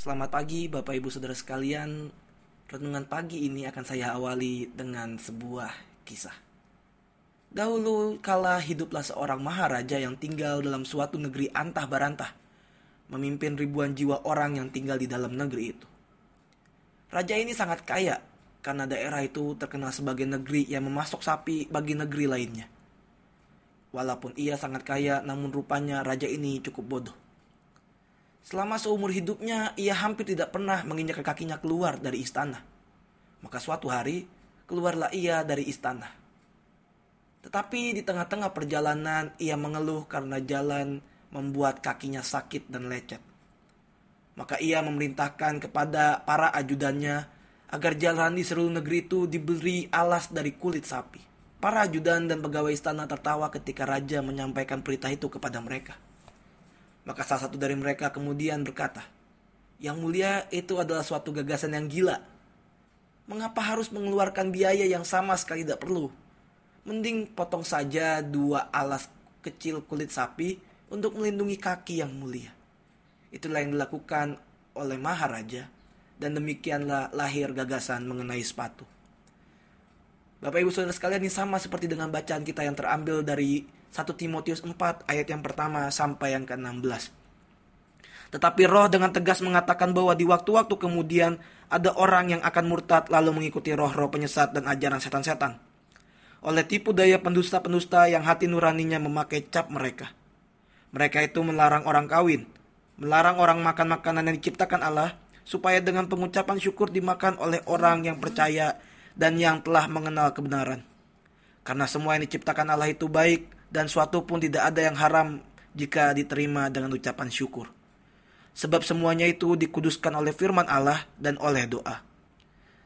Selamat pagi Bapak Ibu Saudara sekalian. Renungan pagi ini akan saya awali dengan sebuah kisah. Dahulu kala hiduplah seorang maharaja yang tinggal dalam suatu negeri antah barantah, memimpin ribuan jiwa orang yang tinggal di dalam negeri itu. Raja ini sangat kaya karena daerah itu terkenal sebagai negeri yang memasok sapi bagi negeri lainnya. Walaupun ia sangat kaya, namun rupanya raja ini cukup bodoh. Selama seumur hidupnya, ia hampir tidak pernah menginjak kakinya keluar dari istana. Maka suatu hari, keluarlah ia dari istana. Tetapi di tengah-tengah perjalanan, ia mengeluh karena jalan membuat kakinya sakit dan lecet. Maka ia memerintahkan kepada para ajudannya agar jalan di seluruh negeri itu diberi alas dari kulit sapi. Para ajudan dan pegawai istana tertawa ketika raja menyampaikan perintah itu kepada mereka. Maka salah satu dari mereka kemudian berkata, "Yang mulia, itu adalah suatu gagasan yang gila. Mengapa harus mengeluarkan biaya yang sama sekali tidak perlu? Mending potong saja 2 alas kecil kulit sapi untuk melindungi kaki yang mulia." Itulah yang dilakukan oleh Maharaja, dan demikianlah lahir gagasan mengenai sepatu. Bapak Ibu Saudara sekalian, ini sama seperti dengan bacaan kita yang terambil dari 1 Timotius 4 ayat yang pertama sampai yang ke-16. Tetapi Roh dengan tegas mengatakan bahwa di waktu-waktu kemudian ada orang yang akan murtad lalu mengikuti roh-roh penyesat dan ajaran setan-setan. Oleh tipu daya pendusta-pendusta yang hati nuraninya memakai cap mereka. Mereka itu melarang orang kawin, melarang orang makan makanan yang diciptakan Allah, supaya dengan pengucapan syukur dimakan oleh orang yang percaya dan yang telah mengenal kebenaran. Karena semua yang diciptakan Allah itu baik, dan suatu pun tidak ada yang haram jika diterima dengan ucapan syukur. Sebab semuanya itu dikuduskan oleh firman Allah dan oleh doa.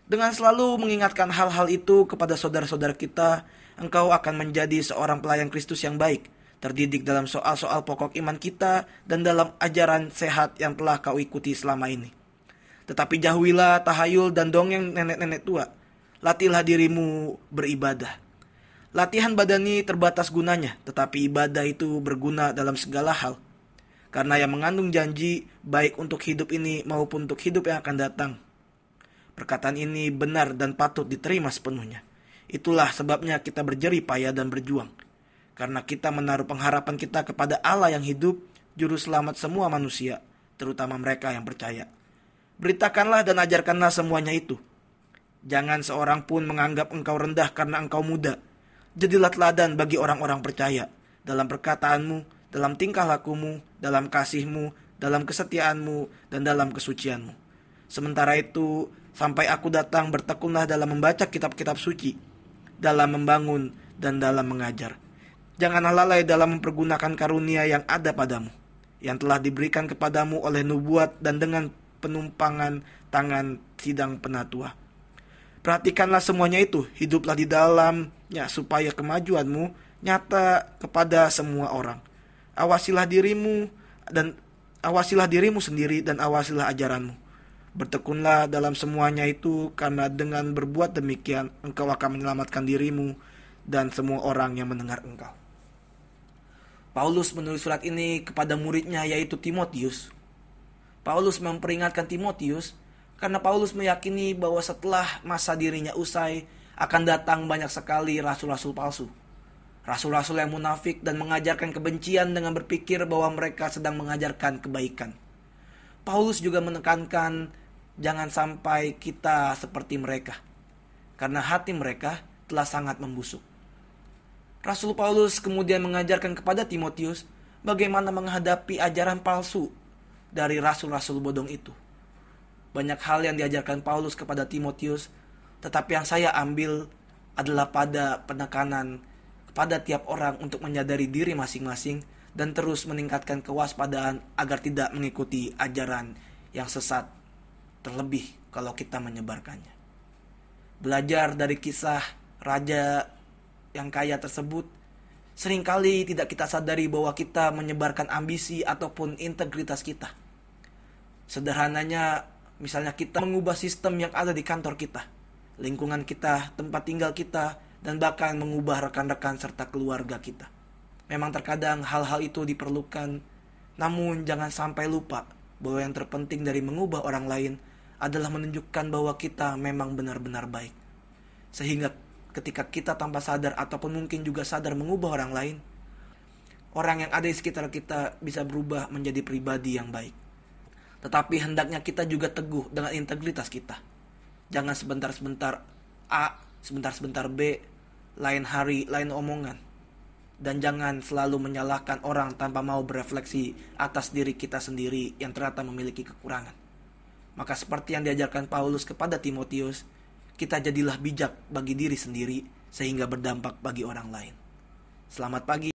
Dengan selalu mengingatkan hal-hal itu kepada saudara-saudara kita, engkau akan menjadi seorang pelayan Kristus yang baik, terdidik dalam soal-soal pokok iman kita dan dalam ajaran sehat yang telah kau ikuti selama ini. Tetapi jauhilah tahayul dan dongeng nenek-nenek tua. Latihlah dirimu beribadah. Latihan badani terbatas gunanya, tetapi ibadah itu berguna dalam segala hal. Karena yang mengandung janji baik untuk hidup ini maupun untuk hidup yang akan datang. Perkataan ini benar dan patut diterima sepenuhnya. Itulah sebabnya kita berjerih payah dan berjuang. Karena kita menaruh pengharapan kita kepada Allah yang hidup, juru selamat semua manusia, terutama mereka yang percaya. Beritakanlah dan ajarkanlah semuanya itu. Jangan seorang pun menganggap engkau rendah karena engkau muda. Jadilah teladan bagi orang-orang percaya dalam perkataanmu, dalam tingkah lakumu, dalam kasihmu, dalam kesetiaanmu, dan dalam kesucianmu. Sementara itu, sampai aku datang, bertekunlah dalam membaca kitab-kitab suci, dalam membangun dan dalam mengajar. Janganlah lalai dalam mempergunakan karunia yang ada padamu, yang telah diberikan kepadamu oleh nubuat dan dengan penumpangan tangan sidang penatua. Perhatikanlah semuanya itu, hiduplah di dalamnya supaya kemajuanmu nyata kepada semua orang. Awasilah dirimu sendiri dan awasilah ajaranmu. Bertekunlah dalam semuanya itu, karena dengan berbuat demikian engkau akan menyelamatkan dirimu dan semua orang yang mendengar engkau. Paulus menulis surat ini kepada muridnya, yaitu Timotius. Paulus memperingatkan Timotius karena Paulus meyakini bahwa setelah masa dirinya usai, akan datang banyak sekali rasul-rasul palsu. Rasul-rasul yang munafik dan mengajarkan kebencian dengan berpikir bahwa mereka sedang mengajarkan kebaikan. Paulus juga menekankan jangan sampai kita seperti mereka, karena hati mereka telah sangat membusuk. Rasul Paulus kemudian mengajarkan kepada Timotius bagaimana menghadapi ajaran palsu dari rasul-rasul bodong itu. Banyak hal yang diajarkan Paulus kepada Timotius, tetapi yang saya ambil adalah pada penekanan kepada tiap orang untuk menyadari diri masing-masing dan terus meningkatkan kewaspadaan agar tidak mengikuti ajaran yang sesat, terlebih kalau kita menyebarkannya. Belajar dari kisah raja yang kaya tersebut, seringkali tidak kita sadari bahwa kita menyebarkan ambisi ataupun integritas kita. Sederhananya, misalnya kita mengubah sistem yang ada di kantor kita, lingkungan kita, tempat tinggal kita, dan bahkan mengubah rekan-rekan serta keluarga kita. Memang terkadang hal-hal itu diperlukan, namun jangan sampai lupa bahwa yang terpenting dari mengubah orang lain adalah menunjukkan bahwa kita memang benar-benar baik. Sehingga ketika kita tanpa sadar ataupun mungkin juga sadar mengubah orang lain, orang yang ada di sekitar kita bisa berubah menjadi pribadi yang baik. Tetapi hendaknya kita juga teguh dengan integritas kita. Jangan sebentar-sebentar A, sebentar-sebentar B, lain hari, lain omongan. Dan jangan selalu menyalahkan orang tanpa mau berefleksi atas diri kita sendiri yang ternyata memiliki kekurangan. Maka seperti yang diajarkan Paulus kepada Timotius, kita jadilah bijak bagi diri sendiri sehingga berdampak bagi orang lain. Selamat pagi.